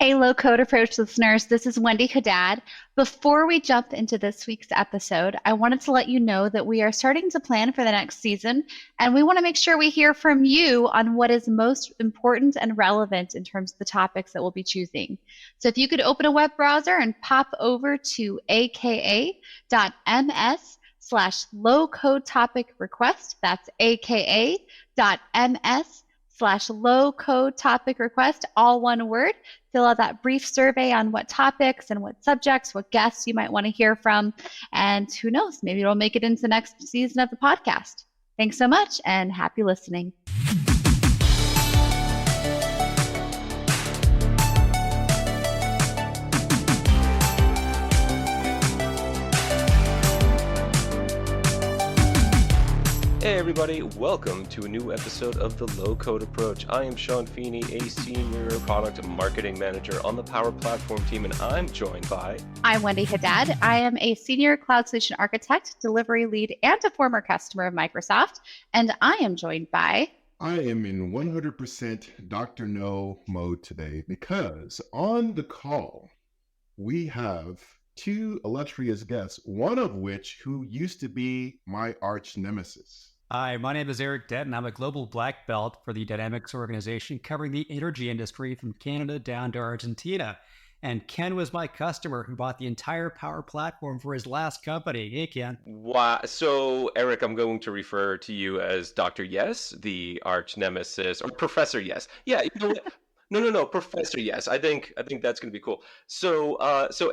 Hey, Low Code Approach listeners, this is Wendy Haddad. Before we jump into this week's episode, I wanted to let you know that we are starting to plan for the next season, and we want to make sure we hear from you on what is most important and relevant in terms of the topics that we'll be choosing. So if you could open a web browser and pop over to aka.ms/low code topic request, that's aka.ms/low code topic request, all one word. Fill out that brief survey on what topics and what subjects, what guests you might want to hear from. And who knows, maybe it'll make it into the next season of the podcast. Thanks so much and happy listening. Hey everybody, welcome to a new episode of the Low Code Approach. I am Sean Feeney, a Senior Product Marketing Manager on the Power Platform team, and I'm joined by... I'm Wendy Haddad. I am a Senior Cloud Solution Architect, Delivery Lead, and a former customer of Microsoft, and I am joined by... I am in 100% Dr. No mode today because on the call, we have two illustrious guests, one of which who used to be my arch nemesis. Hi, my name is Eric Denton. I'm a global black belt for the Dynamics organization covering the energy industry from Canada down to Argentina. And Ken was my customer who bought the entire Power Platform for his last company. Hey, Ken. Wow. So, Eric, I'm going to refer to you as Dr. Yes, the arch nemesis, or Professor Yes. Yeah, you know what? No, Professor Yes. I think that's going to be cool. So,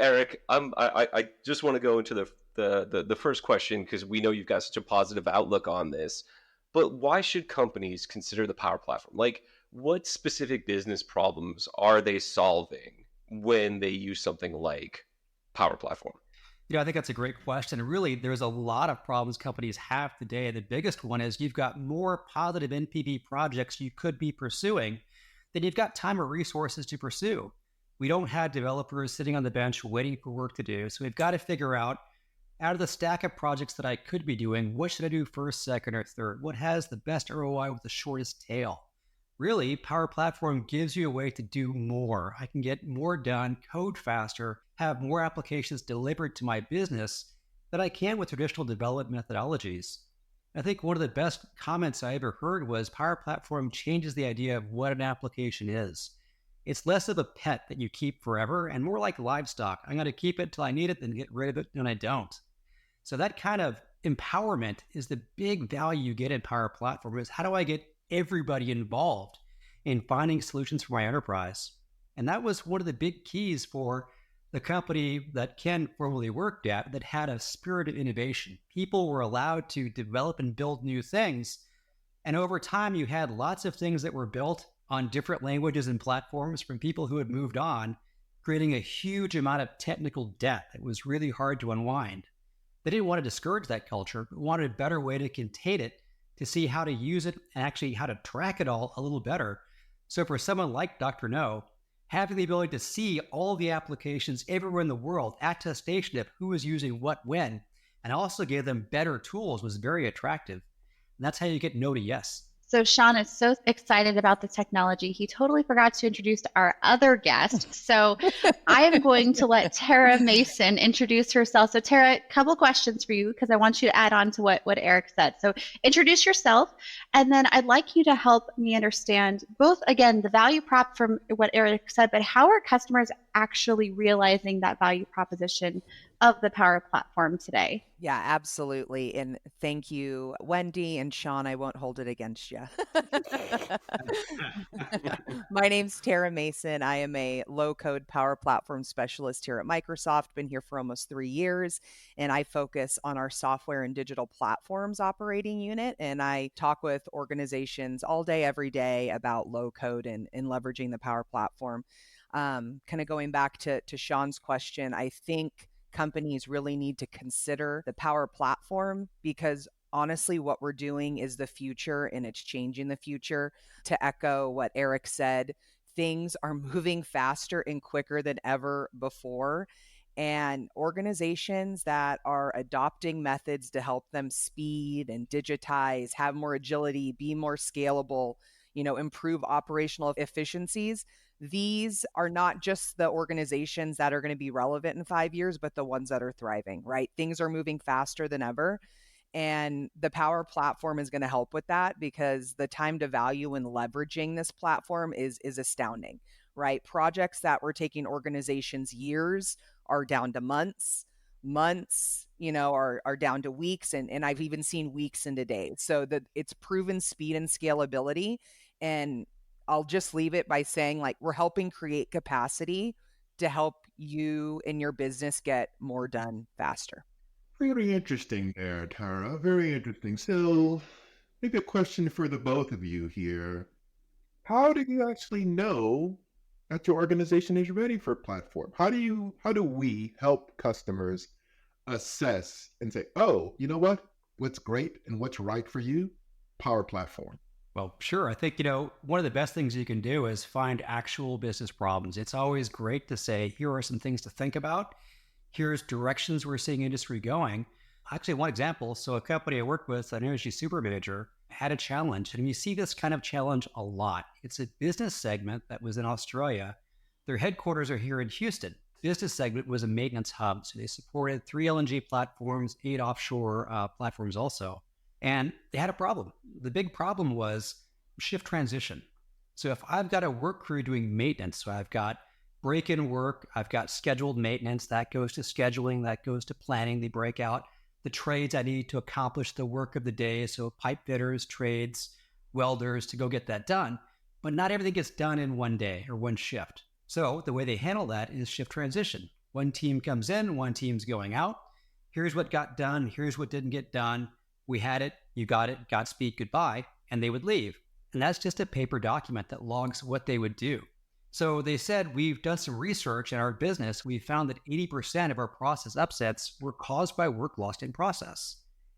Eric, I just want to go into the first question because we know you've got such a positive outlook on this. But why should companies consider the Power Platform? Like, what specific business problems are they solving when they use something like Power Platform? I think that's a great question. Really, there's a lot of problems companies have today. The biggest one is you've got more positive NPV projects you could be pursuing than you've got time or resources to pursue. We don't have developers sitting on the bench waiting for work to do. So we've got to figure out of the stack of projects that I could be doing, what should I do first, second, or third? What has the best ROI with the shortest tail? Really, Power Platform gives you a way to do more. I can get more done, code faster, have more applications delivered to my business than I can with traditional development methodologies. I think one of the best comments I ever heard was Power Platform changes the idea of what an application is. It's less of a pet that you keep forever and more like livestock. I'm going to keep it till I need it, then get rid of it when I don't. So that kind of empowerment is the big value you get in Power Platform is how do I get everybody involved in finding solutions for my enterprise? And that was one of the big keys for the company that Ken formerly worked at that had a spirit of innovation. People were allowed to develop and build new things. And over time, you had lots of things that were built on different languages and platforms from people who had moved on, creating a huge amount of technical debt that was really hard to unwind. They didn't want to discourage that culture, but wanted a better way to contain it, to see how to use it and actually how to track it all a little better. So for someone like Dr. No, having the ability to see all the applications everywhere in the world, attestation of who is using what when, and also give them better tools was very attractive. And that's how you get no to yes. So Sean is so excited about the technology, he totally forgot to introduce our other guest. So I am going to let Tara Mason introduce herself. So Tara, a couple questions for you because I want you to add on to what Eric said. So introduce yourself, and then I'd like you to help me understand both, again, the value prop from what Eric said, but how are customers actually realizing that value proposition of the Power Platform today? Yeah, absolutely. And thank you, Wendy and Sean. I won't hold it against you. My name's Tara Mason. I am a low-code Power Platform specialist here at Microsoft. Been here for almost 3 years, and I focus on our software and digital platforms operating unit. And I talk with organizations all day, every day about low-code and leveraging the Power Platform. Kind of going back to Sean's question, I think companies really need to consider the Power Platform because honestly, what we're doing is the future and it's changing the future. To echo what Eric said, things are moving faster and quicker than ever before. And organizations that are adopting methods to help them speed and digitize, have more agility, be more scalable, improve operational efficiencies, these are not just the organizations that are going to be relevant in 5 years, but the ones that are thriving, right? Things are moving faster than ever. And the Power Platform is going to help with that because the time to value in leveraging this platform is astounding, right? Projects that were taking organizations years are down to months. Months, are down to weeks, and I've even seen weeks into days. So that it's proven speed and scalability. And I'll just leave it by saying, like, we're helping create capacity to help you and your business get more done faster. Very interesting there, Tara. Very interesting. So, maybe a question for the both of you here. How do you actually know that your organization is ready for platform? How do we help customers assess and say, oh, you know what? What's great and what's right for you? Power Platform. Well, sure. I think, one of the best things you can do is find actual business problems. It's always great to say, here are some things to think about. Here's directions we're seeing industry going. Actually, one example. So a company I work with, an energy super manager, had a challenge. And we see this kind of challenge a lot. It's a business segment that was in Australia. Their headquarters are here in Houston. Business segment was a maintenance hub. So they supported 3 LNG platforms, 8 offshore platforms also. And they had a problem. The big problem was shift transition. So if I've got a work crew doing maintenance, so I've got break-in work, I've got scheduled maintenance, that goes to scheduling, that goes to planning, they break out the trades I need to accomplish the work of the day. So pipe fitters, trades, welders to go get that done. But not everything gets done in one day or one shift. So the way they handle that is shift transition. One team comes in, one team's going out. Here's what got done. Here's what didn't get done. We had it. You got it. Godspeed, goodbye. And they would leave. And that's just a paper document that logs what they would do. So they said, we've done some research in our business. We found that 80% of our process upsets were caused by work lost in process.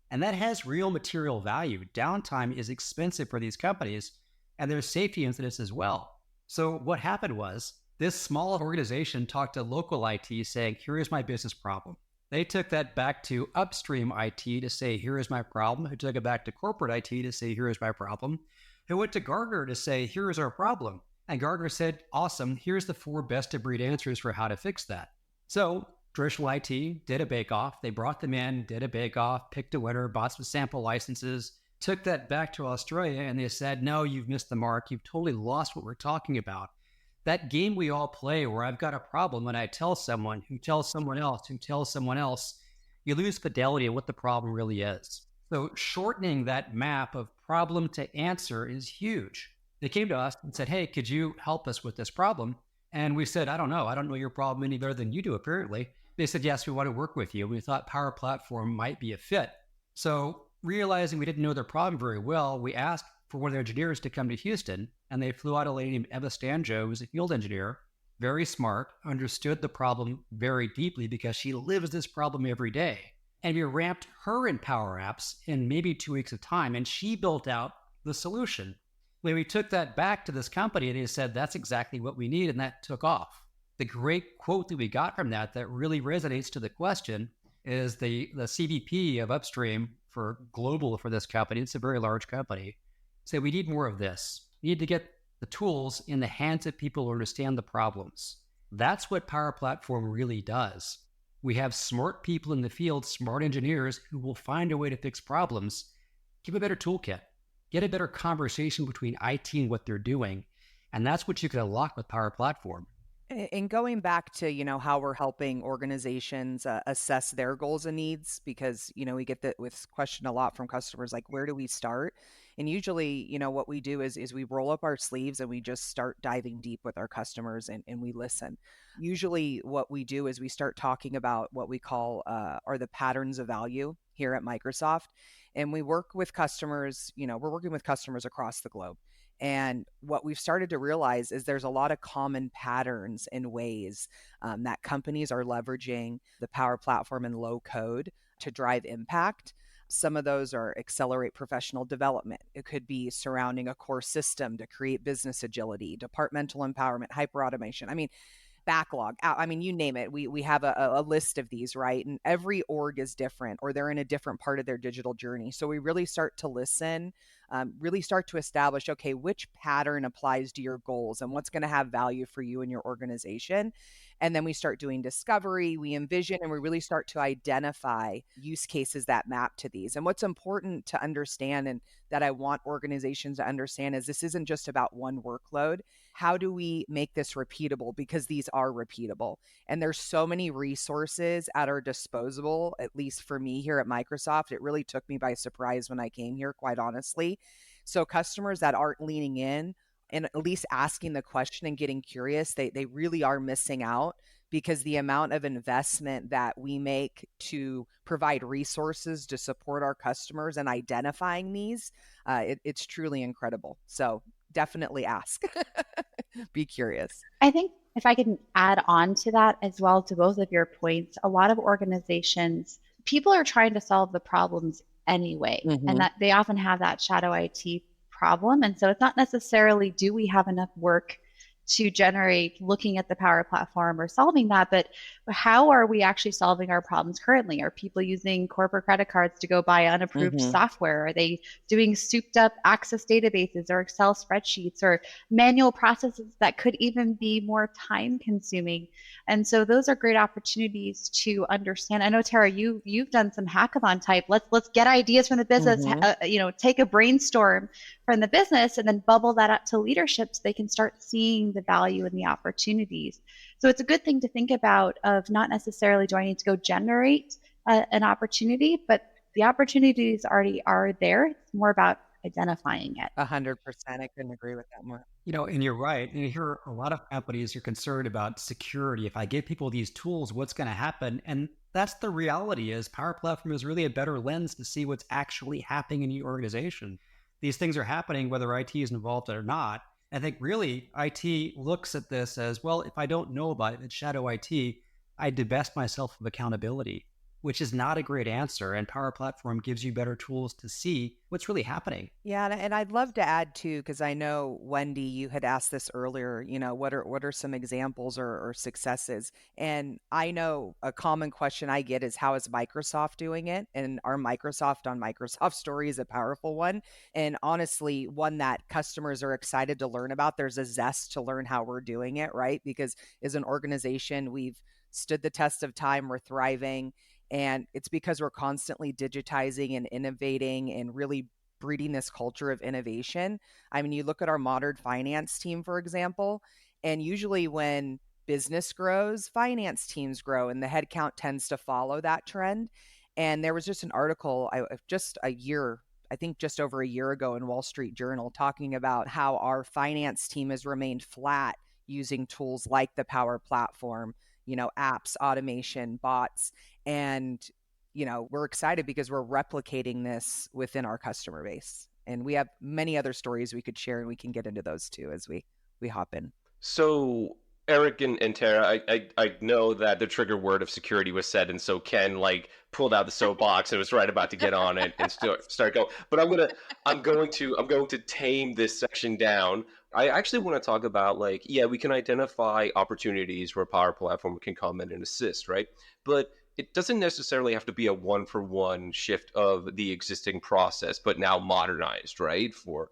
And that has real material value. Downtime is expensive for these companies, and there's safety incidents as well. So what happened was this small organization talked to local IT saying, here is my business problem. They took that back to upstream IT to say, here is my problem. Who took it back to corporate IT to say, here is my problem. Who went to Gartner to say, here is our problem. And Gartner said, awesome, here's the 4 best of breed answers for how to fix that. So traditional IT did a bake-off. They brought them in, did a bake-off, picked a winner, bought some sample licenses, took that back to Australia, and they said, no, you've missed the mark. You've totally lost what we're talking about. That game we all play where I've got a problem and I tell someone who tells someone else who tells someone else, you lose fidelity of what the problem really is. So shortening that map of problem to answer is huge. They came to us and said, hey, could you help us with this problem? And we said, I don't know your problem any better than you do, apparently. They said, yes, we want to work with you. We thought Power Platform might be a fit. So realizing we didn't know their problem very well, we asked for one of their engineers to come to Houston, and they flew out a lady named Eva Stanjo, who's a field engineer, very smart, understood the problem very deeply because she lives this problem every day. And we ramped her in Power Apps in maybe 2 weeks of time, and she built out the solution. When we took that back to this company, and they said, that's exactly what we need, and that took off. The great quote that we got from that really resonates to the question is the CVP of Upstream for global for this company. It's a very large company. Say, we need more of this. We need to get the tools in the hands of people who understand the problems. That's what Power Platform really does. We have smart people in the field, smart engineers who will find a way to fix problems. Give a better toolkit. Get a better conversation between IT and what they're doing. And that's what you can unlock with Power Platform. And going back to, how we're helping organizations assess their goals and needs, because, we get this question a lot from customers, like, where do we start? And usually, what we do is we roll up our sleeves and we just start diving deep with our customers and we listen. Usually what we do is we start talking about what we call are the patterns of value here at Microsoft. And we work with customers, we're working with customers across the globe. And what we've started to realize is there's a lot of common patterns and ways that companies are leveraging the Power Platform and low code to drive impact. Some of those are accelerate professional development. It could be surrounding a core system to create business agility, departmental empowerment, hyperautomation. Backlog. You name it. We have a list of these, right? And every org is different, or they're in a different part of their digital journey. So we really start to listen really start to establish, okay, which pattern applies to your goals and what's going to have value for you and your organization. And then we start doing discovery, we envision, and we really start to identify use cases that map to these. And what's important to understand, and that I want organizations to understand, is this isn't just about one workload. How do we make this repeatable? Because these are repeatable. And there's so many resources at our disposal, at least for me here at Microsoft. It really took me by surprise when I came here, quite honestly. So customers that aren't leaning in and at least asking the question and getting curious, they really are missing out, because the amount of investment that we make to provide resources to support our customers and identifying these, it's truly incredible. So definitely ask. Be curious. I think if I can add on to that as well, to both of your points, a lot of organizations, people are trying to solve the problems anyway, and that they often have that shadow IT problem. And so it's not necessarily, do we have enough work to generate looking at the Power Platform or solving that, but how are we actually solving our problems currently? Are people using corporate credit cards to go buy unapproved software? Are they doing souped up Access databases or Excel spreadsheets or manual processes that could even be more time consuming? And so those are great opportunities to understand. I know, Tara, you've done some hackathon type. Let's get ideas from the business, take a brainstorm from the business and then bubble that up to leadership so they can start seeing the value and the opportunities. So it's a good thing to think about, of not necessarily do I need to go generate an opportunity, but the opportunities already are there. It's more about identifying it. 100%. I couldn't agree with that more. And you're right. And you hear a lot of companies are concerned about security. If I give people these tools, what's going to happen? And that's the reality. Is Power Platform is really a better lens to see what's actually happening in your organization. These things are happening whether IT is involved or not. I think really IT looks at this as, well, if I don't know about it, it's shadow IT, I divest myself of accountability, which is not a great answer. And Power Platform gives you better tools to see what's really happening. Yeah, and I'd love to add too, because I know, Wendy, you had asked this earlier, what are some examples or successes? And I know a common question I get is, how is Microsoft doing it? And our Microsoft on Microsoft story is a powerful one. And honestly, one that customers are excited to learn about. There's a zest to learn how we're doing it, right? Because as an organization, we've stood the test of time, we're thriving. And it's because we're constantly digitizing and innovating and really breeding this culture of innovation. I mean, you look at our modern finance team, for example, and usually when business grows, finance teams grow, and the headcount tends to follow that trend. And there was just an article just over a year ago in Wall Street Journal talking about how our finance team has remained flat using tools like the Power Platform, apps, automation, bots. And, we're excited because we're replicating this within our customer base. And we have many other stories we could share, and we can get into those too as we hop in. So Eric and Tara, I know that the trigger word of security was said, and so Ken pulled out the soapbox and was right about to get on it and start going. But I'm going to tame this section down. I actually want to talk about we can identify opportunities where Power Platform can come in and assist, right? But it doesn't necessarily have to be a one-for-one shift of the existing process, but now modernized, right? For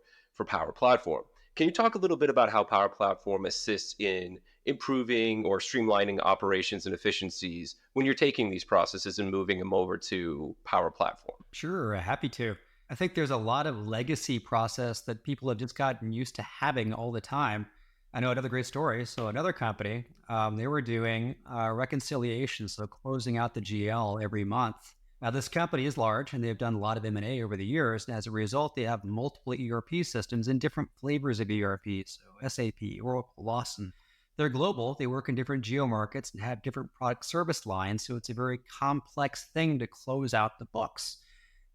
Power Platform. Can you talk a little bit about how Power Platform assists in improving or streamlining operations and efficiencies when you're taking these processes and moving them over to Power Platform? Sure, happy to. I think there's a lot of legacy process that people have just gotten used to having all the time. I know another great story. So another company, they were doing reconciliation, so closing out the GL every month. Now, this company is large, and they've done a lot of M&A over the years. And as a result, they have multiple ERP systems and different flavors of ERP. So SAP, Oracle, Lawson. They're global. They work in different geo markets and have different product service lines. So it's a very complex thing to close out the books.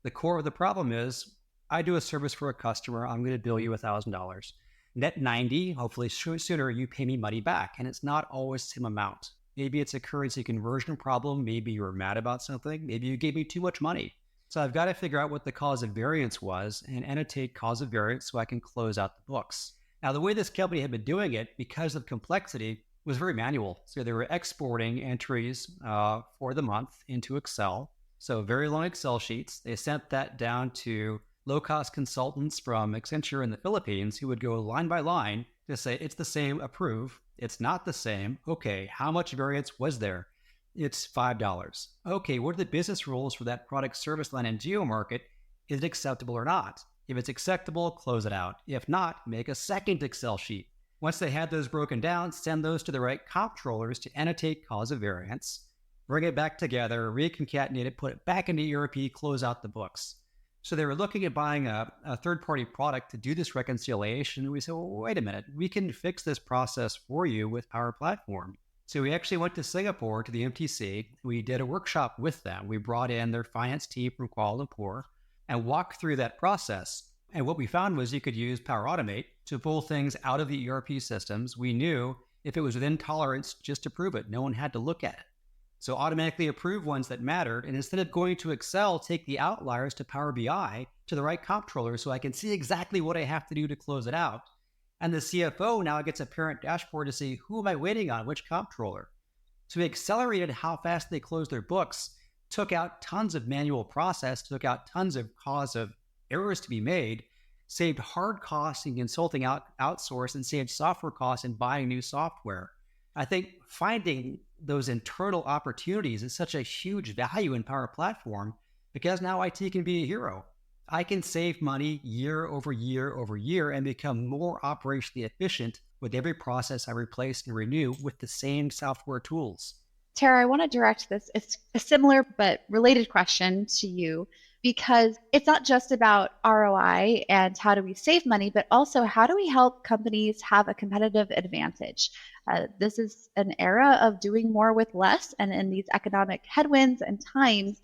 The core of the problem is, I do a service for a customer. I'm going to bill you $1,000. Net 90, hopefully sooner, you pay me money back. And it's not always the same amount. Maybe it's a currency conversion problem. Maybe you're mad about something. Maybe you gave me too much money. So I've got to figure out what the cause of variance was and annotate cause of variance so I can close out the books. Now, the way this company had been doing it, because of complexity, was very manual. So they were exporting entries for the month into Excel. So very long Excel sheets. They sent that down to low-cost consultants from Accenture in the Philippines who would go line by line to say, it's the same, approve. It's not the same. Okay, how much variance was there? It's $5. Okay, what are the business rules for that product service line and geo market? Is it acceptable or not? If it's acceptable, close it out. If not, make a second Excel sheet. Once they had those broken down, send those to the right comptrollers to annotate cause of variance, bring it back together, reconcatenate it, put it back into ERP, close out the books. So they were looking at buying a third-party product to do this reconciliation. And we said, well, wait a minute, we can fix this process for you with Power Platform. So we actually went to Singapore to the MTC. We did a workshop with them. We brought in their finance team from Kuala Lumpur and walked through that process. And what we found was you could use Power Automate to pull things out of the ERP systems. We knew if it was within tolerance, just to prove it. No one had to look at it. So automatically approve ones that mattered. And instead of going to Excel, take the outliers to Power BI to the right comptroller so I can see exactly what I have to do to close it out. And the CFO now gets a parent dashboard to see, who am I waiting on, which comptroller? So we accelerated how fast they closed their books, took out tons of manual process, took out tons of cause of errors to be made, saved hard costs in consulting outsource, and saved software costs in buying new software. I think finding those internal opportunities is such a huge value in Power Platform because now IT can be a hero. I can save money year over year over year and become more operationally efficient with every process I replace and renew with the same software tools. Tara, I want to direct this. It's a similar but related question to you because it's not just about ROI and how do we save money, but also how do we help companies have a competitive advantage? This is an era of doing more with less, and in these economic headwinds and times,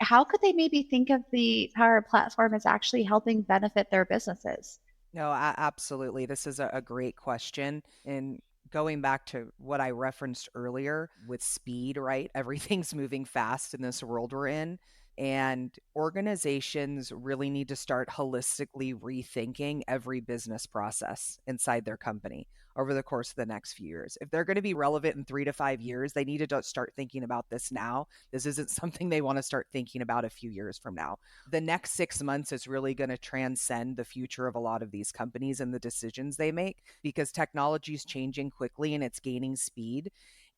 how could they maybe think of the Power Platform as actually helping benefit their businesses? No, absolutely. This is a great question. And going back to what I referenced earlier with speed, right? Everything's moving fast in this world we're in. And organizations really need to start holistically rethinking every business process inside their company over the course of the next few years. If they're going to be relevant in 3 to 5 years, they need to start thinking about this now. This isn't something they want to start thinking about a few years from now. The next 6 months is really going to transcend the future of a lot of these companies and the decisions they make because technology is changing quickly and it's gaining speed.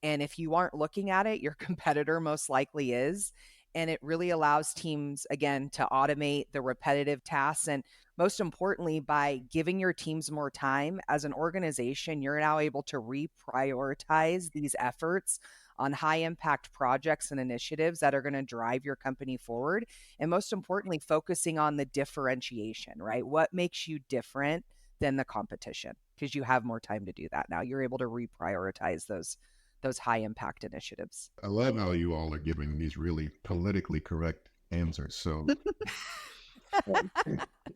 And if you aren't looking at it, your competitor most likely is. And it really allows teams, again, to automate the repetitive tasks. And most importantly, by giving your teams more time as an organization, you're now able to reprioritize these efforts on high impact projects and initiatives that are going to drive your company forward. And most importantly, focusing on the differentiation, right? What makes you different than the competition? Because you have more time to do that now. You're able to reprioritize those high impact initiatives. I love how you all are giving these really politically correct answers. So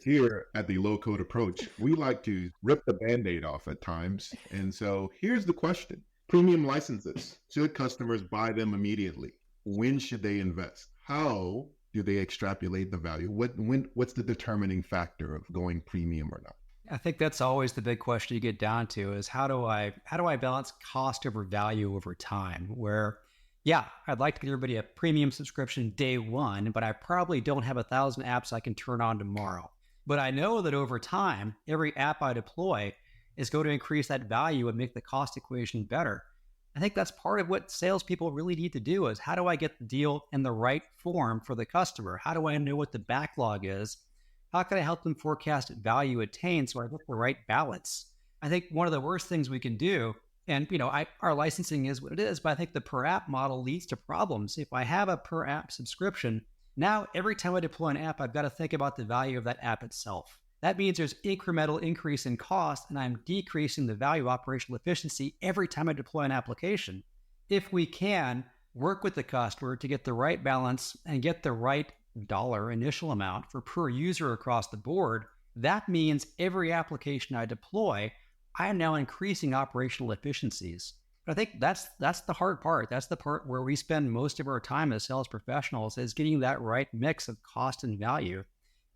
here at the Low Code Approach, we like to rip the Band-Aid off at times. And so here's the question. Premium licenses. Should customers buy them immediately? When should they invest? How do they extrapolate the value? What's the determining factor of going premium or not? I think that's always the big question you get down to is how do I balance cost over value over time? Where, yeah, I'd like to give everybody a premium subscription day one, but I probably don't have 1,000 apps I can turn on tomorrow. But I know that over time, every app I deploy is going to increase that value and make the cost equation better. I think that's part of what salespeople really need to do is how do I get the deal in the right form for the customer? How do I know what the backlog is? How can I help them forecast value attained so I get the right balance? I think one of the worst things we can do, and our licensing is what it is, but I think the per app model leads to problems. If I have a per app subscription, now every time I deploy an app, I've got to think about the value of that app itself. That means there's incremental increase in cost, and I'm decreasing the value of operational efficiency every time I deploy an application. If we can work with the customer to get the right balance and get the right dollar initial amount for per user across the board, that means every application I deploy, I am now increasing operational efficiencies. But I think that's the hard part. That's the part where we spend most of our time as sales professionals is getting that right mix of cost and value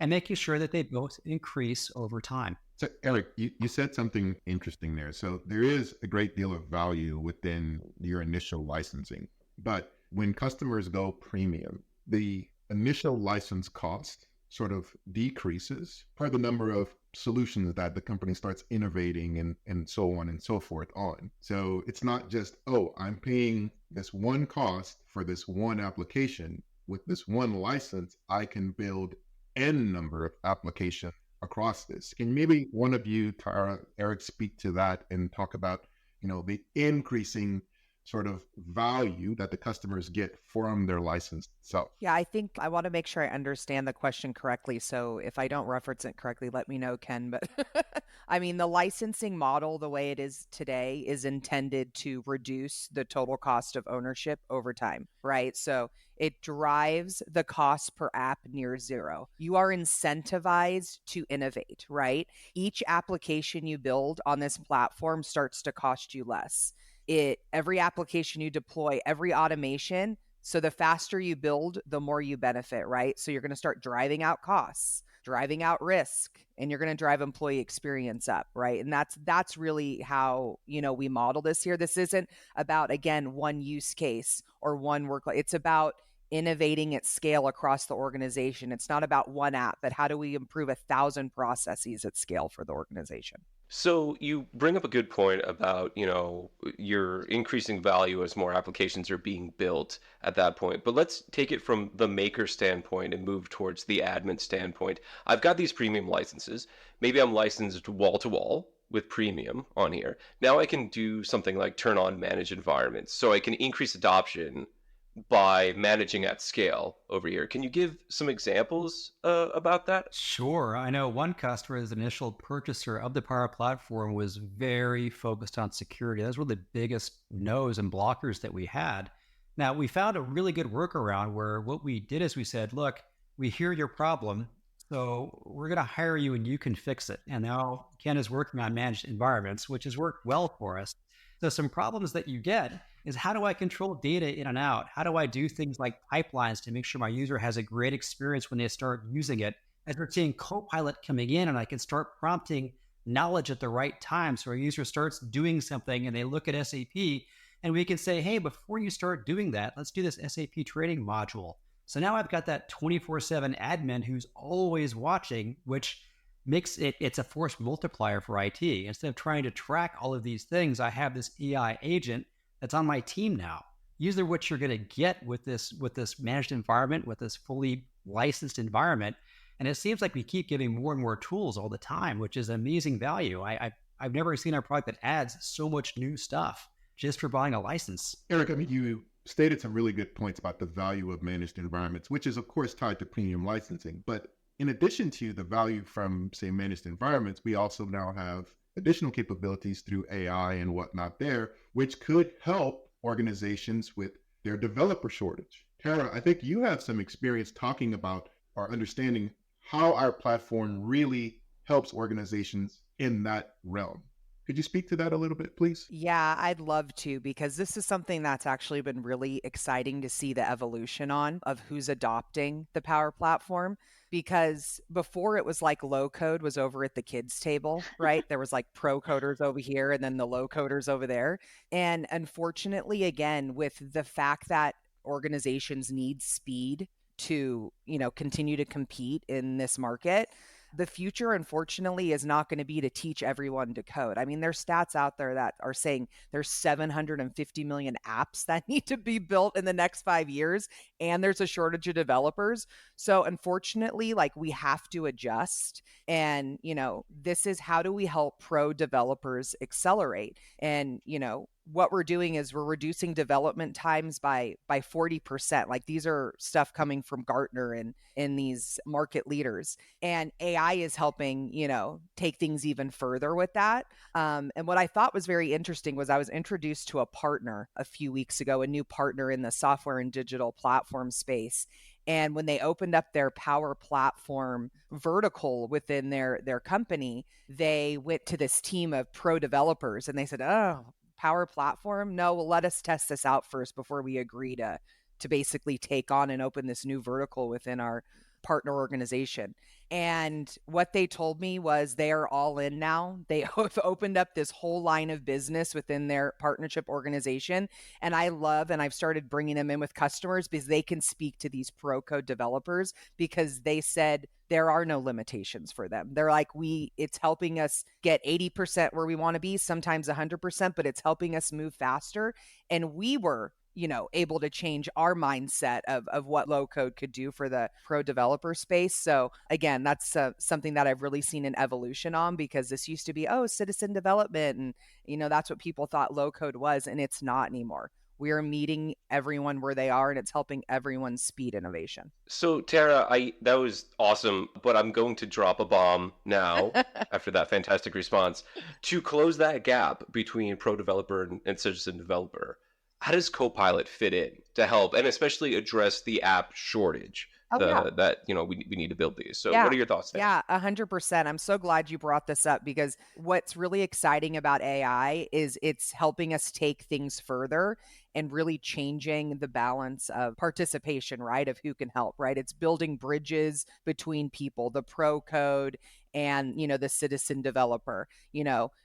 and making sure that they both increase over time. So Eric, you said something interesting there. So there is a great deal of value within your initial licensing, but when customers go premium, the initial license cost sort of decreases per the number of solutions that the company starts innovating and so on and so forth on. So it's not just, oh, I'm paying this one cost for this one application. With this one license, I can build N number of applications across this. Can maybe one of you, Tara, Eric, speak to that and talk about, the increasing sort of value that the customers get from their license itself? Yeah, I think I want to make sure I understand the question correctly. So if I don't reference it correctly, let me know, Ken. But I mean, the licensing model, the way it is today, is intended to reduce the total cost of ownership over time, right? So it drives the cost per app near zero. You are incentivized to innovate, right? Each application you build on this platform starts to cost you less. Every application you deploy, every automation, so the faster you build, the more you benefit, right? So you're going to start driving out costs, driving out risk, and you're going to drive employee experience up, right? And that's really how, we model this here. This isn't about, again, one use case or one work. It's about innovating at scale across the organization. It's not about one app, but how do we improve 1,000 processes at scale for the organization? So you bring up a good point about, you're increasing value as more applications are being built at that point. But let's take it from the maker standpoint and move towards the admin standpoint. I've got these premium licenses. Maybe I'm licensed wall to wall with premium on here. Now I can do something like turn on manage environments. So I can increase adoption by managing at scale over here. Can you give some examples about that? Sure. I know one customer, as an initial purchaser of the Power Platform, was very focused on security. Those were the biggest no's and blockers that we had. Now, we found a really good workaround where what we did is we said, look, we hear your problem, so we're going to hire you and you can fix it. And now Ken is working on managed environments, which has worked well for us. So some problems that you get is, how do I control data in and out? How do I do things like pipelines to make sure my user has a great experience when they start using it? As we're seeing Copilot coming in, and I can start prompting knowledge at the right time. So our user starts doing something and they look at SAP and we can say, hey, before you start doing that, let's do this SAP training module. So now I've got that 24/7 admin who's always watching, which makes it's a force multiplier for IT. Instead of trying to track all of these things, I have this AI agent that's on my team now. Usually what you're going to get with this managed environment, with this fully licensed environment, and it seems like we keep getting more and more tools all the time, which is amazing value. I've never seen a product that adds so much new stuff just for buying a license. Eric, I mean, you stated some really good points about the value of managed environments, which is, of course, tied to premium licensing. But in addition to the value from, say, managed environments, we also now have additional capabilities through AI and whatnot there, which could help organizations with their developer shortage. Tara, I think you have some experience talking about or understanding how our platform really helps organizations in that realm. Could you speak to that a little bit, please? Yeah, I'd love to, because this is something that's actually been really exciting to see the evolution on of who's adopting the Power Platform. Because before it was like low code was over at the kids' table, right? There was like pro coders over here and then the low coders over there. And unfortunately, again, with the fact that organizations need speed to, continue to compete in this market, the future, unfortunately, is not going to be to teach everyone to code. I mean, there's stats out there that are saying there's 750 million apps that need to be built in the next 5 years, and there's a shortage of developers. So unfortunately, we have to adjust. And, this is, how do we help pro developers accelerate? And, what we're doing is we're reducing development times by 40%. These are stuff coming from Gartner and these market leaders. And AI is helping, take things even further with that. And what I thought was very interesting was I was introduced to a partner a few weeks ago, a new partner in the software and digital platform space. And when they opened up their Power Platform vertical within their company, they went to this team of pro developers and they said, oh, Power Platform? No, well, let us test this out first before we agree to basically take on and open this new vertical within our partner organization. And what they told me was they are all in now. They have opened up this whole line of business within their partnership organization. And I've started bringing them in with customers because they can speak to these pro code developers, because they said there are no limitations for them. They're like, it's helping us get 80% where we want to be, sometimes 100%, but it's helping us move faster. And we were able to change our mindset of what low code could do for the pro developer space. So again, that's something that I've really seen an evolution on, because this used to be, citizen development. And, that's what people thought low code was, and it's not anymore. We are meeting everyone where they are, and it's helping everyone speed innovation. So Tara, that was awesome, but I'm going to drop a bomb now after that fantastic response. To close that gap between pro developer and citizen developer, how does Copilot fit in to help, and especially address the app shortage that we need to build these? So what are your thoughts there? Yeah, 100%. I'm so glad you brought this up, because what's really exciting about AI is it's helping us take things further and really changing the balance of participation, right? Of who can help, right? It's building bridges between people, the pro code and, the citizen developer.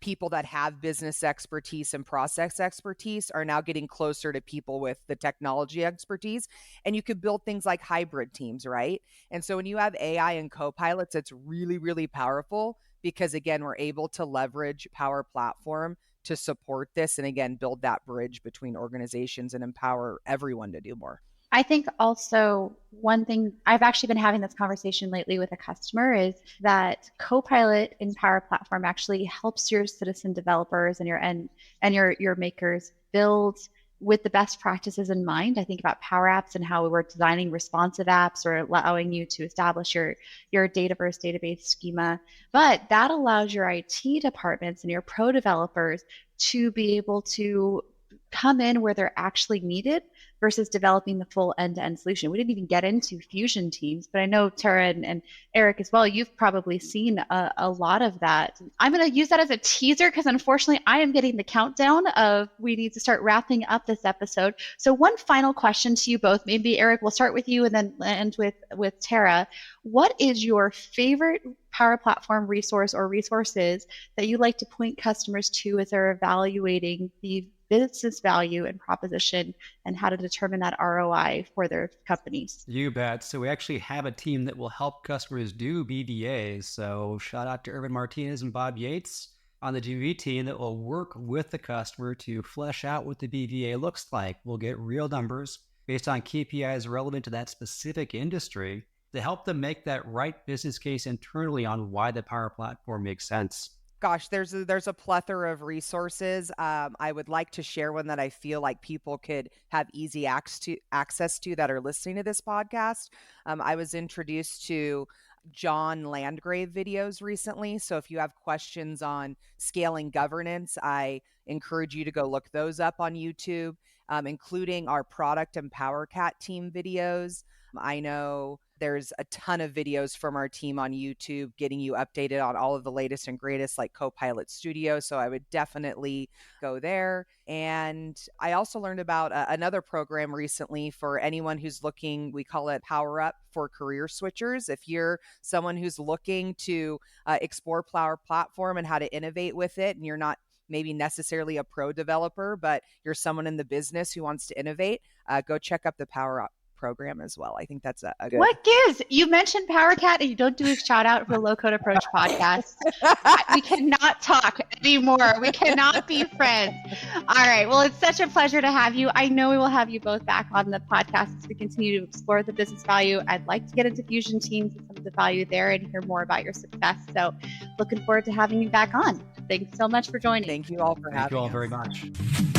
People that have business expertise and process expertise are now getting closer to people with the technology expertise. And you could build things like hybrid teams, right? And so when you have AI and copilots, it's really, really powerful, because again, we're able to leverage Power Platform to support this, and again, build that bridge between organizations and empower everyone to do more. I think also one thing, I've actually been having this conversation lately with a customer, is that Copilot in Power Platform actually helps your citizen developers and your makers build with the best practices in mind. I think about Power Apps and how we're designing responsive apps, or allowing you to establish your Dataverse database schema. But that allows your IT departments and your pro developers to be able to come in where they're actually needed versus developing the full end-to-end solution. We didn't even get into fusion teams, but I know Tara and Eric as well, you've probably seen a lot of that. I'm going to use that as a teaser, because unfortunately I am getting the countdown of we need to start wrapping up this episode. So one final question to you both. Maybe Eric, we'll start with you and then end with Tara. What is your favorite Power Platform resource or resources that you like to point customers to as they're evaluating the business value and proposition and how to determine that ROI for their companies? You bet. So we actually have a team that will help customers do BVAs. So shout out to Irvin Martinez and Bob Yates on the GV team that will work with the customer to flesh out what the BVA looks like. We'll get real numbers based on KPIs relevant to that specific industry to help them make that right business case internally on why the Power Platform makes sense. Gosh, there's a plethora of resources. I would like to share one that I feel like people could have easy access to that are listening to this podcast. I was introduced to John Landgrave videos recently. So if you have questions on scaling governance, I encourage you to go look those up on YouTube, including our product and PowerCat team videos. I know there's a ton of videos from our team on YouTube getting you updated on all of the latest and greatest, like Copilot Studio. So I would definitely go there. And I also learned about another program recently for anyone who's looking. We call it Power Up for career switchers. If you're someone who's looking to explore Power Platform and how to innovate with it, and you're not maybe necessarily a pro developer, but you're someone in the business who wants to innovate, go check out the Power Up program as well. I think that's a good... What gives? You mentioned PowerCat and you don't do a shout out for Low Code Approach podcast. We cannot talk anymore. We cannot be friends. All right. Well, it's such a pleasure to have you. I know we will have you both back on the podcast as we continue to explore the business value. I'd like to get into fusion teams and some of the value there and hear more about your success. So looking forward to having you back on. Thanks so much for joining. Thank you all for having us. Thank you all very much.